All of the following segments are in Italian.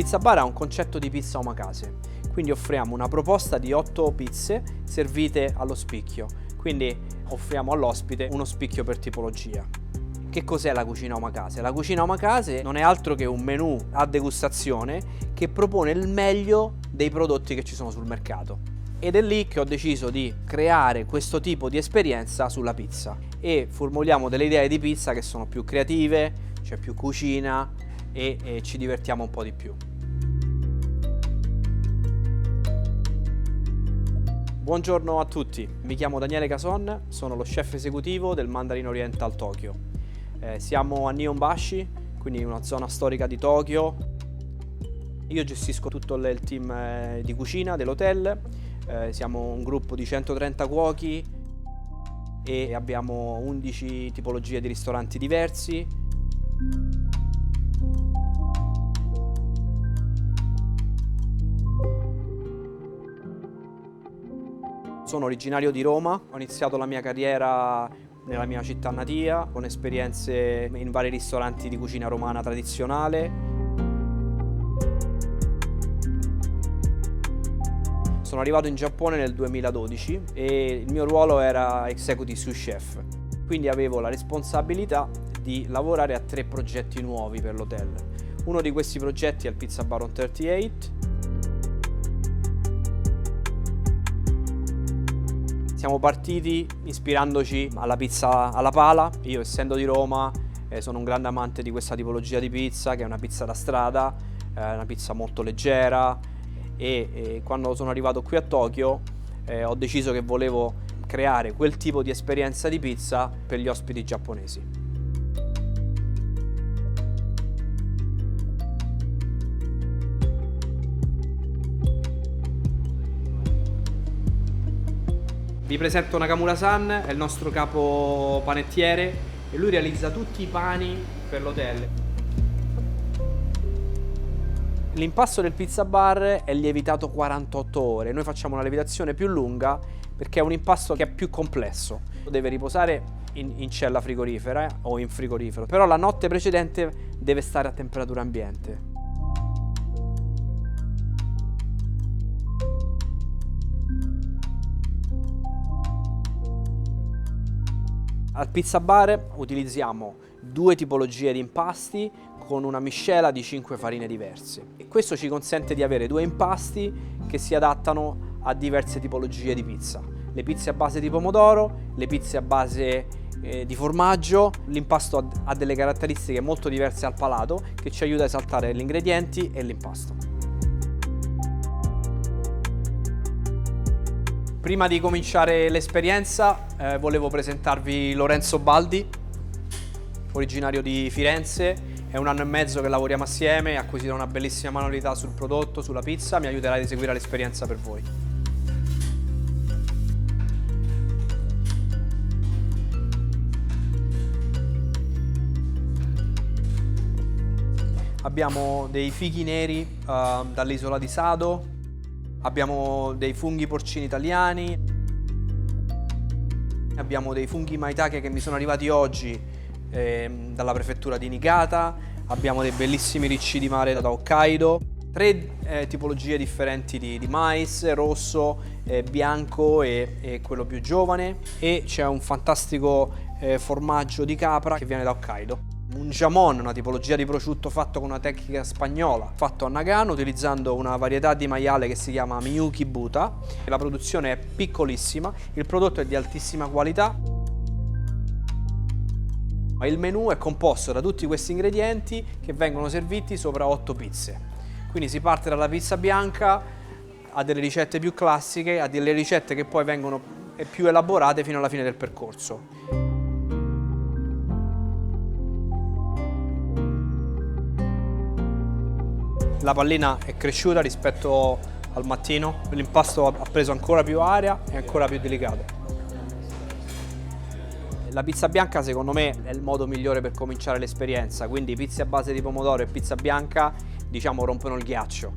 Pizza Bar ha un concetto di pizza omakase, quindi offriamo una proposta di 8 pizze servite allo spicchio, quindi offriamo all'ospite uno spicchio per tipologia. Che cos'è la cucina omakase? La cucina omakase non è altro che un menù a degustazione che propone il meglio dei prodotti che ci sono sul mercato. Ed è lì che ho deciso di creare questo tipo di esperienza sulla pizza e formuliamo delle idee di pizza che sono più creative, c'è più cucina e ci divertiamo un po' di più. Buongiorno a tutti, mi chiamo Daniele Cason, sono lo chef esecutivo del Mandarin Oriental Tokyo. Siamo a Nihonbashi, quindi una zona storica di Tokyo. Io gestisco tutto il team di cucina dell'hotel, siamo un gruppo di 130 cuochi e abbiamo 11 tipologie di ristoranti diversi. Sono originario di Roma, ho iniziato la mia carriera nella mia città natia, con esperienze in vari ristoranti di cucina romana tradizionale. Sono arrivato in Giappone nel 2012 e il mio ruolo era Executive Sous Chef, quindi avevo la responsabilità di lavorare a 3 progetti nuovi per l'hotel. Uno di questi progetti è il Pizza Bar on 38. Siamo partiti ispirandoci alla pizza alla pala. Io, essendo di Roma, sono un grande amante di questa tipologia di pizza, che è una pizza da strada, una pizza molto leggera, e quando sono arrivato qui a Tokyo ho deciso che volevo creare quel tipo di esperienza di pizza per gli ospiti giapponesi. Vi presento Nakamura-san, è il nostro capo panettiere e lui realizza tutti i pani per l'hotel. L'impasto del Pizza Bar è lievitato 48 ore, noi facciamo una lievitazione più lunga perché è un impasto che è più complesso. Deve riposare in cella frigorifera o in frigorifero, però la notte precedente deve stare a temperatura ambiente. Al Pizza Bar utilizziamo 2 tipologie di impasti con una miscela di 5 farine diverse e questo ci consente di avere 2 impasti che si adattano a diverse tipologie di pizza. Le pizze a base di pomodoro, le pizze a base di formaggio. L'impasto ha delle caratteristiche molto diverse al palato che ci aiuta a esaltare gli ingredienti e l'impasto. Prima di cominciare l'esperienza volevo presentarvi Lorenzo Baldi, originario di Firenze. È 1 anno e mezzo che lavoriamo assieme, ha acquisito una bellissima manualità sul prodotto, sulla pizza, mi aiuterà ad eseguire l'esperienza per voi. Abbiamo dei fichi neri dall'isola di Sado. Abbiamo dei funghi porcini italiani, abbiamo dei funghi maitake che mi sono arrivati oggi dalla prefettura di Niigata, abbiamo dei bellissimi ricci di mare da Hokkaido, 3 tipologie differenti di mais, rosso, bianco e quello più giovane, e c'è un fantastico formaggio di capra che viene da Hokkaido. Un jamon, una tipologia di prosciutto fatto con una tecnica spagnola, fatto a Nagano utilizzando una varietà di maiale che si chiama Miyuki Buta. La produzione è piccolissima, il prodotto è di altissima qualità. Il menù è composto da tutti questi ingredienti che vengono serviti sopra 8 pizze. Quindi si parte dalla pizza bianca a delle ricette più classiche, a delle ricette che poi vengono più elaborate fino alla fine del percorso. La pallina è cresciuta rispetto al mattino, l'impasto ha preso ancora più aria e ancora più delicato. La pizza bianca secondo me è il modo migliore per cominciare l'esperienza, quindi pizze a base di pomodoro e pizza bianca diciamo rompono il ghiaccio.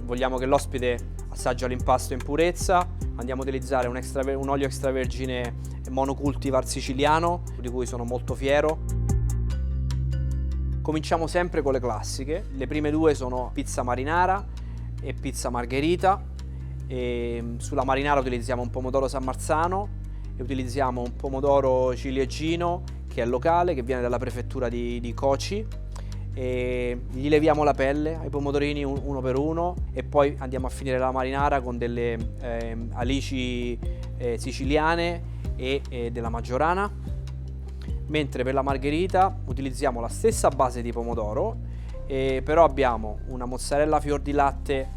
Vogliamo che l'ospite assaggia l'impasto in purezza, andiamo a utilizzare un olio extravergine monocultivar siciliano di cui sono molto fiero. Cominciamo sempre con le classiche. Le prime due sono pizza marinara e pizza margherita. E sulla marinara utilizziamo un pomodoro San Marzano e utilizziamo un pomodoro ciliegino che è locale, che viene dalla prefettura di Coci. E gli leviamo la pelle ai pomodorini uno per uno e poi andiamo a finire la marinara con delle alici siciliane e della maggiorana, mentre per la margherita utilizziamo la stessa base di pomodoro, però abbiamo una mozzarella fior di latte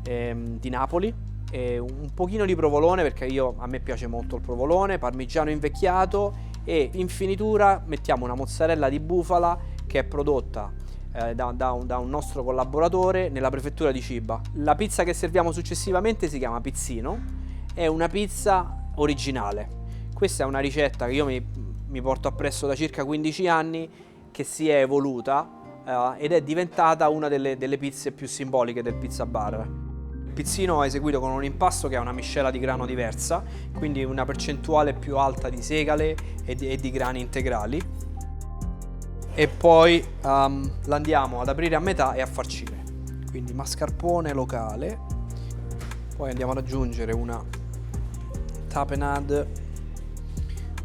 di Napoli, un pochino di provolone perché a me piace molto il provolone, parmigiano invecchiato, e in finitura mettiamo una mozzarella di bufala che è prodotta da un nostro collaboratore nella prefettura di Ciba. La pizza che serviamo successivamente si chiama pizzino, è una pizza originale. Questa è una ricetta che io mi porto appresso da circa 15 anni, che si è evoluta ed è diventata una delle pizze più simboliche del pizza bar. Il pizzino è eseguito con un impasto che ha una miscela di grano diversa, quindi una percentuale più alta di segale e di grani integrali, e poi l'andiamo ad aprire a metà e a farcire. Quindi mascarpone locale, poi andiamo ad aggiungere una tapenade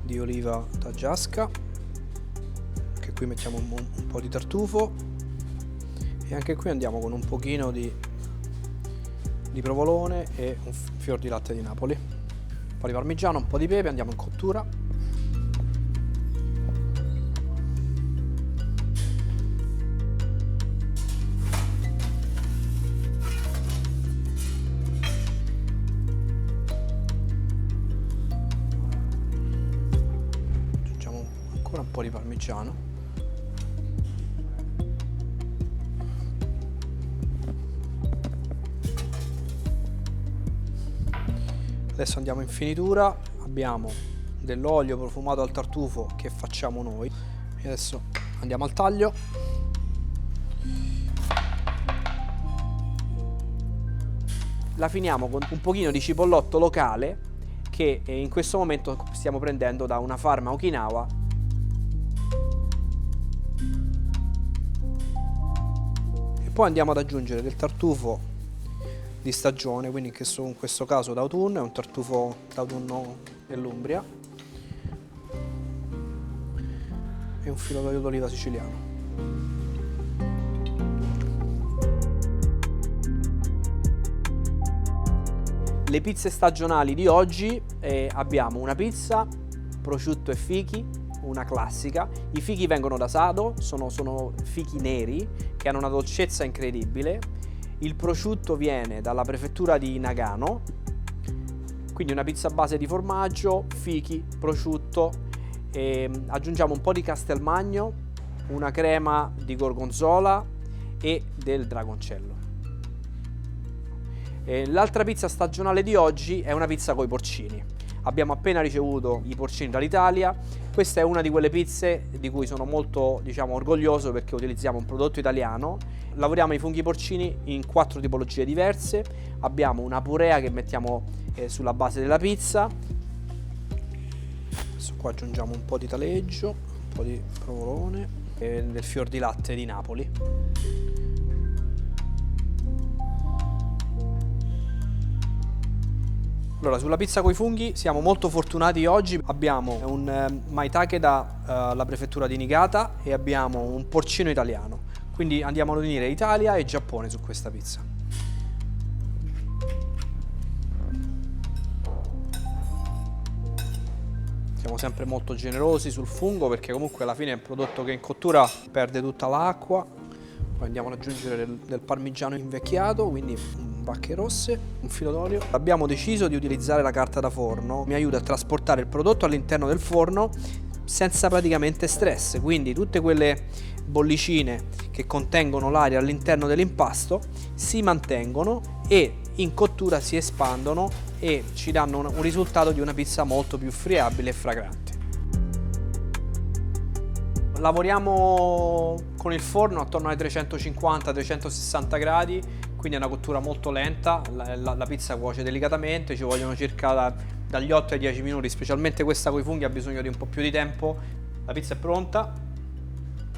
di oliva taggiasca, che qui mettiamo un po' di tartufo, e anche qui andiamo con un pochino di provolone e un fior di latte di Napoli, un po' di parmigiano, un po' di pepe. Andiamo in cottura. Aggiungiamo ancora un po' di parmigiano. Adesso andiamo in finitura, abbiamo dell'olio profumato al tartufo che facciamo noi. E adesso andiamo al taglio. La finiamo con un pochino di cipollotto locale che in questo momento stiamo prendendo da una farma Okinawa. E poi andiamo ad aggiungere del tartufo di stagione, quindi in questo caso d'autunno, è un tartufo d'autunno dell'Umbria, e un filo d'olio d'oliva siciliano. Le pizze stagionali di oggi, abbiamo una pizza prosciutto e fichi, una classica. I fichi vengono da Sado, sono fichi neri che hanno una dolcezza incredibile. Il prosciutto viene dalla prefettura di Nagano, quindi una pizza a base di formaggio, fichi, prosciutto, e aggiungiamo un po' di castelmagno, una crema di gorgonzola e del dragoncello. L'altra pizza stagionale di oggi è una pizza coi porcini. Abbiamo appena ricevuto i porcini dall'Italia. Questa è una di quelle pizze di cui sono molto, orgoglioso, perché utilizziamo un prodotto italiano. Lavoriamo i funghi porcini in 4 tipologie diverse. Abbiamo una purea che mettiamo sulla base della pizza. Adesso qua aggiungiamo un po' di taleggio, un po' di provolone e del fior di latte di Napoli. Allora, sulla pizza coi funghi siamo molto fortunati oggi. Abbiamo un maitake dalla prefettura di Niigata e abbiamo un porcino italiano. Quindi andiamo ad unire Italia e Giappone su questa pizza. Siamo sempre molto generosi sul fungo, perché comunque alla fine è un prodotto che in cottura perde tutta l'acqua. Poi andiamo ad aggiungere del parmigiano invecchiato, quindi bacche rosse, un filo d'olio. Abbiamo deciso di utilizzare la carta da forno, mi aiuta a trasportare il prodotto all'interno del forno senza praticamente stress, quindi tutte quelle bollicine che contengono l'aria all'interno dell'impasto si mantengono e in cottura si espandono e ci danno un risultato di una pizza molto più friabile e fragrante. Lavoriamo con il forno attorno ai 350-360 gradi, quindi è una cottura molto lenta. La pizza cuoce delicatamente, ci vogliono circa dagli 8 ai 10 minuti, specialmente questa coi funghi ha bisogno di un po' più di tempo. La pizza è pronta.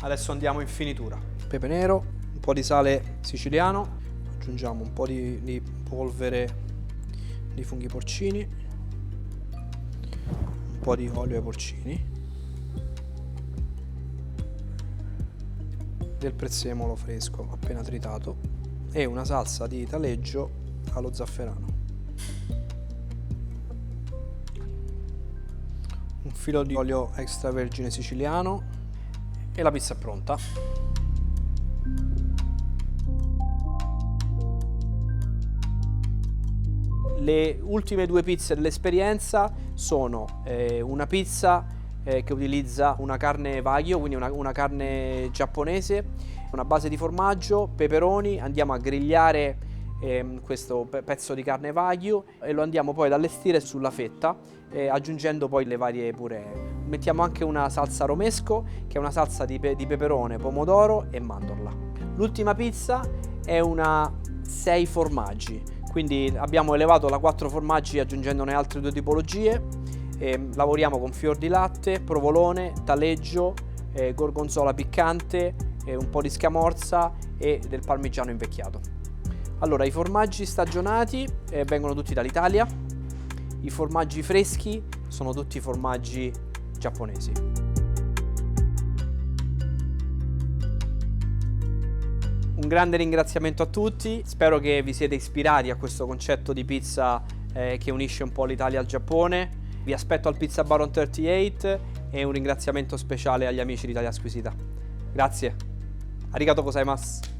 Adesso andiamo in finitura. Pepe nero, un po' di sale siciliano, aggiungiamo un po' di polvere di funghi porcini, un po' di olio ai porcini, del prezzemolo fresco appena tritato e una salsa di taleggio allo zafferano. Un filo di olio extravergine siciliano e la pizza è pronta. Le ultime due pizze dell'esperienza sono una pizza che utilizza una carne Wagyu, quindi una carne giapponese, una base di formaggio, peperoni, andiamo a grigliare questo pezzo di carne Wagyu e lo andiamo poi ad allestire sulla fetta, aggiungendo poi le varie puree. Mettiamo anche una salsa romesco, che è una salsa di peperone, pomodoro e mandorla. L'ultima pizza è una 6 formaggi, quindi abbiamo elevato la 4 formaggi aggiungendone altre 2 tipologie. Lavoriamo con fior di latte, provolone, taleggio, gorgonzola piccante, un po' di scamorza e del parmigiano invecchiato. Allora, i formaggi stagionati vengono tutti dall'Italia, i formaggi freschi sono tutti formaggi giapponesi. Un grande ringraziamento a tutti, spero che vi siete ispirati a questo concetto di pizza che unisce un po' l'Italia al Giappone. Vi aspetto al Pizza Baron 38 e un ringraziamento speciale agli amici di Italia Squisita. Grazie. Arigato gozaimasu.